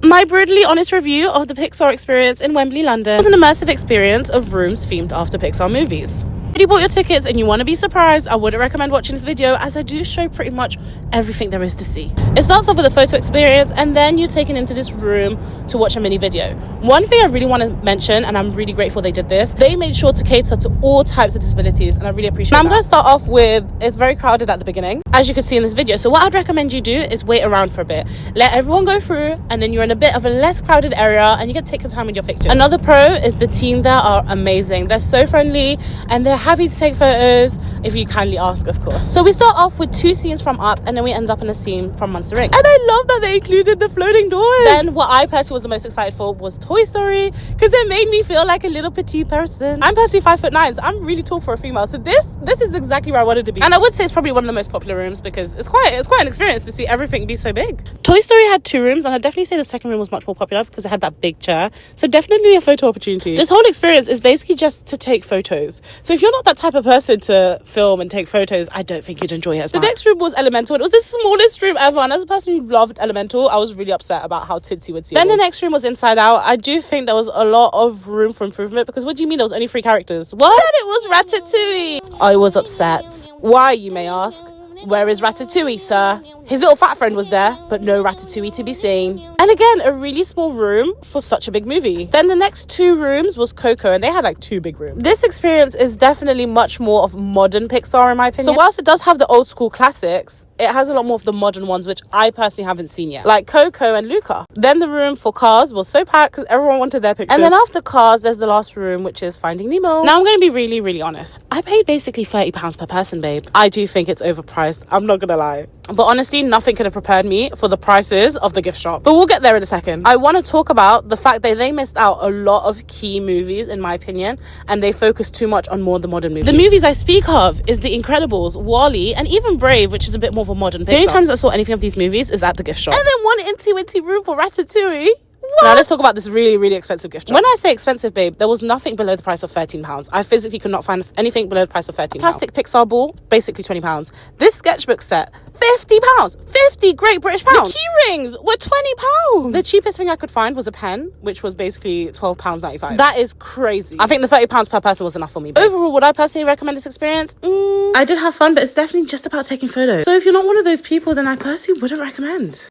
My brutally honest review of the Pixar Experience in Wembley, London was an immersive experience of rooms themed after Pixar movies. If you bought your tickets and you want to be surprised, I wouldn't recommend watching this video, as I do show pretty much everything there is to see. It starts off with a photo experience, and then you're taken into this room to watch a mini video. One thing I really want to mention, and I'm really grateful they did this, they made sure to cater to all types of disabilities, and I really appreciate that. I'm going to start off with, it's very crowded at the beginning, as you can see in this video. So what I'd recommend you do is wait around for a bit. Let everyone go through, and then you're in a bit of a less crowded area, and you can take your time with your pictures. Another pro is the team there are amazing. They're so friendly, and they're happy to take photos if you kindly ask, of course. So we start off with 2 scenes from Up, and then we end up in a scene from Monster Inc. And I love that they included the floating doors. Then what I personally was the most excited for was Toy Story, because it made me feel like a little petite person. I'm personally 5'9", so I'm really tall for a female, so this is exactly where I wanted to be. And I would say it's probably one of the most popular rooms, because it's quite an experience to see everything be so big. Toy Story had 2 rooms, and I'd definitely say the second room was much more popular because it had that big chair, so definitely a photo opportunity. This whole experience is basically just to take photos, so if you're not that type of person to film and take photos, I don't think you'd enjoy it as much. The next room was Elemental. It was the smallest room ever, and as a person who loved Elemental, I was really upset about how tinsy wincy it was. Then the next room was Inside Out. I do think there was a lot of room for improvement, because what do you mean there was only 3 characters? What? Then it was Ratatouille. I was upset. Why, you may ask? Where is Ratatouille, sir? His little fat friend was there, but no Ratatouille to be seen. And again, a really small room for such a big movie. Then the next 2 rooms was Coco, and they had like 2 big rooms. This experience is definitely much more of modern Pixar, in my opinion. So whilst it does have the old school classics, it has a lot more of the modern ones, which I personally haven't seen yet, like Coco and Luca. Then the room for Cars was so packed because everyone wanted their pictures. And then after Cars, there's the last room, which is Finding Nemo. Now I'm going to be really, really honest. I paid basically £30 per person, babe. I do think it's overpriced. I'm not gonna lie. But honestly, nothing could have prepared me for the prices of the gift shop. But we'll get there in a second. I want to talk about the fact that they missed out a lot of key movies, in my opinion, and they focused too much on more the modern movies. The movies I speak of is The Incredibles, WALL-E, and even Brave, which is a bit more of a modern Pixar. The only times I saw anything of these movies is at the gift shop. And then one inty room for Ratatouille. What? Now let's talk about this really, really expensive gift shop. When I say expensive, babe, there was nothing below the price of £13. I physically could not find anything below the price of £13. Plastic Pixar ball, basically £20. This sketchbook set, £50. 50 Great British pounds. The key rings were £20. The cheapest thing I could find was a pen, which was basically £12.95. That is crazy. I think the £30 per person was enough for me. Babe. Overall, would I personally recommend this experience? I did have fun, but it's definitely just about taking photos. So if you're not one of those people, then I personally wouldn't recommend.